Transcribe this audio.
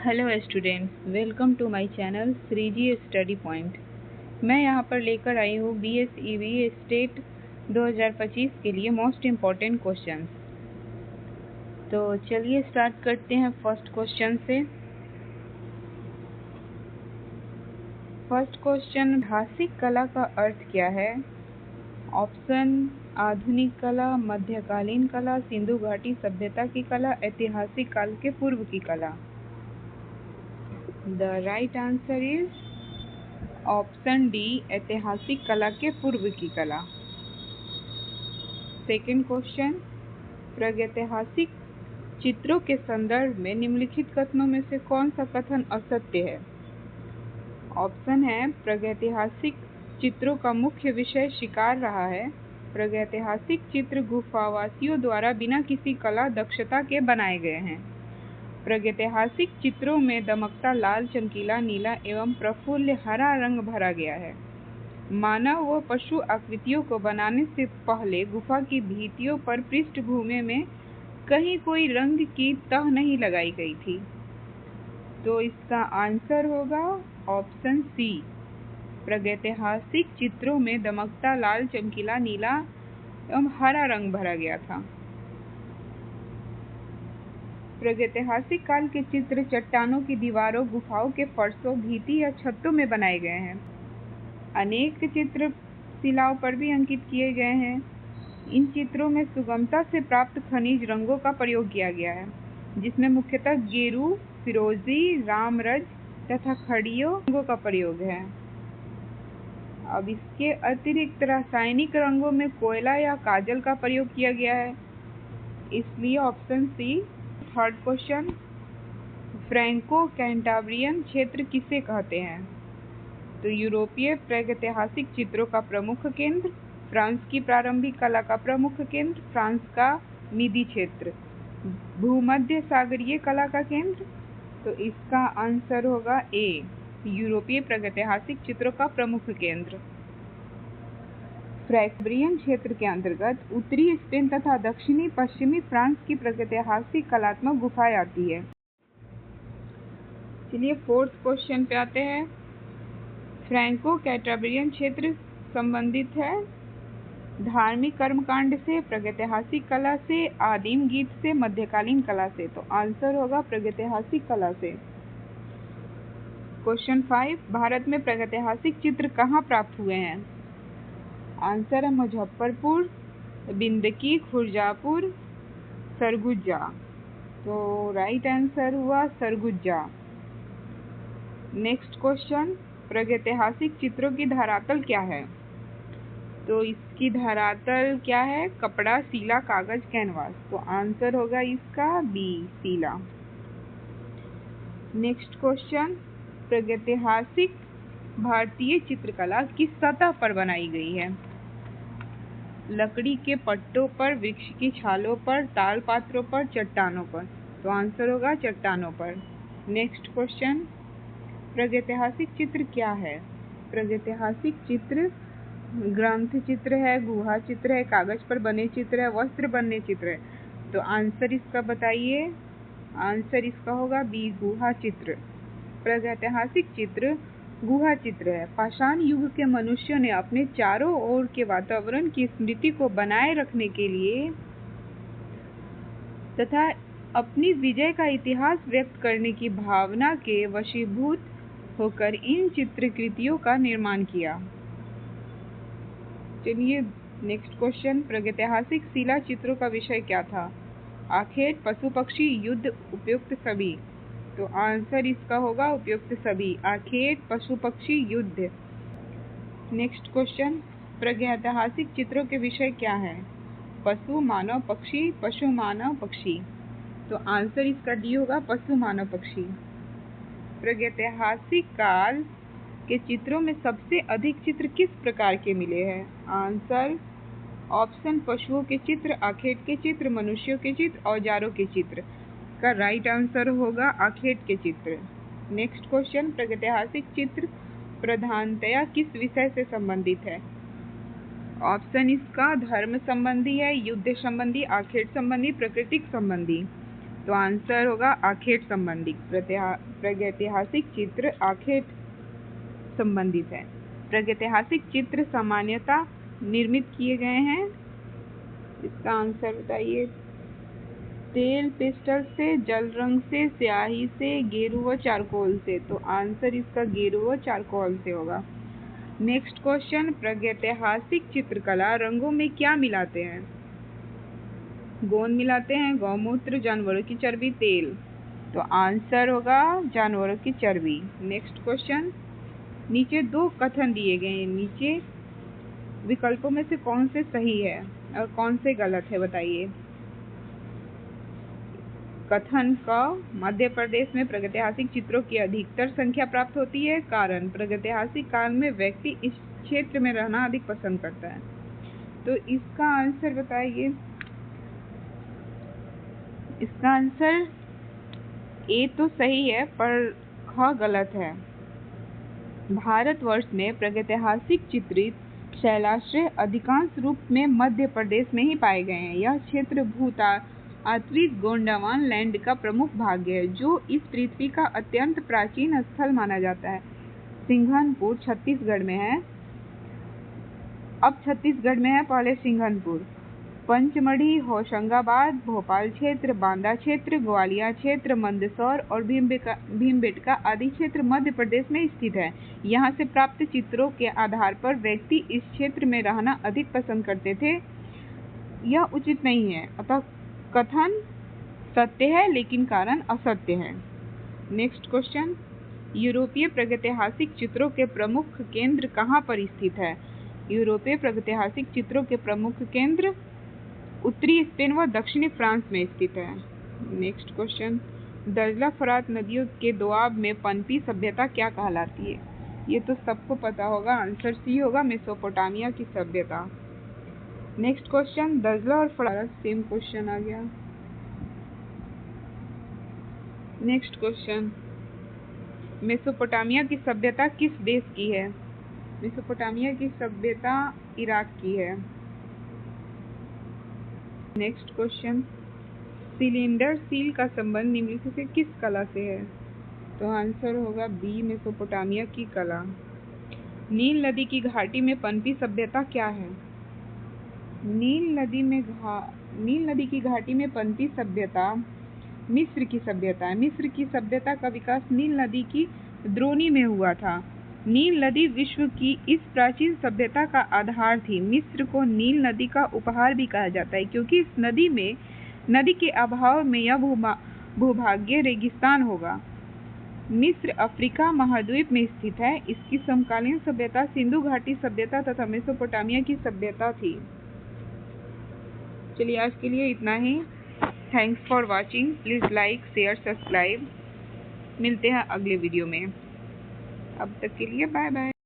Hello students, welcome to my channel Shreeji study point. मैं यहाँ पर लेकर आई हूँ BSEB स्टेट 2025 के लिए मोस्ट इम्पॉर्टेंट क्वेश्चंस। तो चलिए स्टार्ट करते हैं फर्स्ट क्वेश्चन से। फर्स्ट क्वेश्चन, ऐतिहासिक कला का अर्थ क्या है? ऑप्शन: आधुनिक कला, मध्यकालीन कला, सिंधु घाटी सभ्यता की कला, ऐतिहासिक काल के पूर्व की कला। The right answer is option D, ऐतिहासिक कला के पूर्व की कला। सेकेंड क्वेश्चन, प्रागैतिहासिक चित्रों के संदर्भ में निम्नलिखित कथनों में से कौन सा कथन असत्य है? ऑप्शन है: प्रागैतिहासिक चित्रों का मुख्य विषय शिकार रहा है। प्रागैतिहासिक चित्र गुफावासियों द्वारा बिना किसी कला दक्षता के बनाए गए हैं। प्रागैतिहासिक चित्रों में दमकता लाल, चमकीला नीला एवं प्रफुल्ल हरा रंग भरा गया है। मानव व पशु आकृतियों को बनाने से पहले गुफा की भित्तियों पर पृष्ठभूमि में कहीं कोई रंग की तह नहीं लगाई गई थी। तो इसका आंसर होगा ऑप्शन सी, प्रागैतिहासिक चित्रों में दमकता लाल, चमकीला नीला एवं हरा रंग भरा गया था। प्रागैतिहासिक काल के चित्र चट्टानों की दीवारों, गुफाओं के फर्शों, भित्ति या छतों में बनाए गए हैं। अनेक चित्र शिलाओं पर भी अंकित किए गए हैं। इन चित्रों में सुगमता से प्राप्त खनिज रंगों का प्रयोग किया गया है, जिसमें मुख्यतः गेरू, फिरोजी, रामरज तथा खड़ियों रंगों का प्रयोग है। अब इसके अतिरिक्त रासायनिक रंगों में कोयला या काजल का प्रयोग किया गया है, इसलिए option C. Third question, Franco Cantabrian क्षेत्र किसे कहते हैं? तो यूरोपीय प्रागैतिहासिक चित्रों का प्रमुख केंद्र, फ्रांस की प्रारंभिक कला का प्रमुख केंद्र, फ्रांस का मिदी क्षेत्र, भूमध्य सागरीय कला का केंद्र। तो इसका आंसर होगा ए, यूरोपीय प्रागैतिहासिक चित्रों का प्रमुख केंद्र। कैंटाब्रियन क्षेत्र के अंतर्गत उत्तरी स्पेन तथा दक्षिणी पश्चिमी फ्रांस की प्रागैतिहासिक कलात्मक गुफाएं आती है। चलिए फोर्थ क्वेश्चन पे आते हैं। फ्रैंको कैंटाब्रियन क्षेत्र संबंधित है धार्मिक कर्मकांड से, प्रागैतिहासिक कला से, आदिम गीत से, मध्यकालीन कला से। तो आंसर होगा प्रागैतिहासिक कला से। क्वेश्चन 5, भारत में प्रागैतिहासिक चित्र कहाँ प्राप्त हुए हैं? आंसर है मुजफ्फरपुर, बिंदकी, खुरजापुर, सरगुजा। तो राइट आंसर हुआ सरगुजा। नेक्स्ट क्वेश्चन, प्रागैतिहासिक चित्रों की धरातल क्या है? तो इसकी धरातल क्या है? कपड़ा, सीला, कागज, कैनवास। तो आंसर होगा इसका बी, सीला। नेक्स्ट क्वेश्चन, प्रागैतिहासिक भारतीय चित्रकला किस सतह पर बनाई गई है? लकड़ी के पट्टों पर, वृक्ष की छालों पर, ताल पात्रों पर, चट्टानों पर। तो आंसर होगा चट्टानों पर। नेक्स्ट क्वेश्चन, प्रागैतिहासिक चित्र क्या है? प्रागैतिहासिक चित्र ग्रंथ चित्र है, गुहा चित्र है, कागज पर बने चित्र है, वस्त्र बनने चित्र है। तो आंसर इसका बताइए। आंसर इसका होगा बी, गुहा चित्र। प्रागैतिहासिक चित्र गुहा चित्र है। पाषाण युग के मनुष्यों ने अपने चारों ओर के वातावरण की स्मृति को बनाए रखने के लिए तथा अपनी विजय का इतिहास व्यक्त करने की भावना के वशीभूत होकर इन चित्रकृतियों का निर्माण किया। चलिए नेक्स्ट क्वेश्चन, प्रागैतिहासिक शिला चित्रों का विषय क्या था? आखेट, पशु पक्षी, युद्ध, उपयुक्त सभी। तो आंसर इसका होगा उपयुक्त सभी, आखेट, पशु पक्षी, युद्ध। नेक्स्ट क्वेश्चन, प्रागैतिहासिक चित्रों के विषय क्या है? पशु, मानव, पक्षी, पशु, मानव, पक्षी। तो आंसर इसका डी होगा, पशु, मानव, पक्षी। प्रागैतिहासिक काल के चित्रों में सबसे अधिक चित्र किस प्रकार के मिले हैं? आंसर ऑप्शन पशुओं के चित्र, आखेट के चित्र, मनुष्यों के चित्र, औजारों के चित्र। का राइट आंसर होगा आखेट के चित्र। नेक्स्ट क्वेश्चन, प्रागैतिहासिक चित्र प्रधानतया किस विषय से संबंधित है? ऑप्शन इसका धर्म संबंधी है, युद्ध संबंधी, आखेट संबंधी, प्राकृतिक संबंधी। तो आंसर होगा आखेट संबंधी। प्रागैतिहासिक चित्र आखेट संबंधित है। प्रागैतिहासिक चित्र सामान्यतः निर्मित किए गए हैं, इसका आंसर बताइए। तेल पिस्टल से, जल रंग से, स्याही से, गेरू व चारकोल से। तो आंसर इसका गेरू व चारकोल से होगा। नेक्स्ट क्वेश्चन, प्रागैतिहासिक चित्रकला रंगों में क्या मिलाते हैं? गोंद मिलाते हैं, गौमूत्र, जानवरों की चर्बी, तेल। तो आंसर होगा जानवरों की चर्बी। नेक्स्ट क्वेश्चन, नीचे दो कथन दिए गए हैं, नीचे विकल्पों में से कौन से सही है और कौन से गलत है बताइए। कथन का मध्य प्रदेश में प्रागैतिहासिक चित्रों की अधिकतर संख्या प्राप्त होती है। कारण, प्रागैतिहासिक काल में व्यक्ति इस क्षेत्र में रहना अधिक पसंद करता है। तो इसका आंसर बताइए। इसका आंसर ए तो सही है पर ख गलत है। भारतवर्ष में प्रागैतिहासिक चित्रित शैलाश्रय अधिकांश रूप में मध्य प्रदेश में ही पाए गए हैं। यह क्षेत्र भूतात्विक गोंडवाना लैंड का प्रमुख भाग है, जो इस पृथ्वी का अत्यंत प्राचीन स्थल माना जाता है। सिंघनपुर छत्तीसगढ़ में है, अब छत्तीसगढ़ में है, पहले सिंघनपुर। पंचमढ़ी, होशंगाबाद, भोपाल क्षेत्र, बांदा क्षेत्र, ग्वालियर क्षेत्र, मंदसौर और भीमबेटका आदि क्षेत्र मध्य प्रदेश में स्थित है। यहाँ से प्राप्त चित्रों के आधार पर व्यक्ति इस क्षेत्र में रहना अधिक पसंद करते थे। यह उचित नहीं है, अतः कथन सत्य है लेकिन कारण असत्य है। नेक्स्ट क्वेश्चन, यूरोपीय प्रागैतिहासिक चित्रों के प्रमुख केंद्र कहाँ पर स्थित है? यूरोपीय प्रागैतिहासिक चित्रों के प्रमुख केंद्र उत्तरी स्पेन व दक्षिणी फ्रांस में स्थित है। नेक्स्ट क्वेश्चन, दजला फरात नदियों के दोआब में पनपी सभ्यता क्या कहलाती है? ये तो सबको पता होगा, आंसर सी होगा, मेसोपोटामिया की सभ्यता। नेक्स्ट क्वेश्चन, दजला और फरात सेम क्वेश्चन आ गया। नेक्स्ट क्वेश्चन, मेसोपोटामिया की सभ्यता किस देश की है? मेसोपोटामिया की सभ्यता इराक की है। नेक्स्ट क्वेश्चन, सिलेंडर सील का संबंध निम्नलिखित से किस कला से है? तो आंसर होगा बी, मेसोपोटामिया की कला। नील नदी की घाटी में पनपी सभ्यता क्या है? नील नदी की घाटी में पनपी सभ्यता मिस्र की सभ्यता है। मिस्र की सभ्यता का विकास नील नदी की द्रोणी में हुआ था। नील नदी विश्व की इस प्राचीन सभ्यता का आधार थी। मिस्र को नील नदी का उपहार भी कहा जाता है, क्योंकि इस नदी के अभाव में यह भूभागीय रेगिस्तान होगा। मिस्र अफ्रीका महाद्वीप में स्थित है। इसकी समकालीन सभ्यता सिंधु घाटी सभ्यता तथा मेसोपोटामिया की सभ्यता थी। चलिए आज के लिए इतना ही। Thanks for watching. Please like, share, subscribe. मिलते हैं अगले वीडियो में। अब तक के लिए बाय बाय।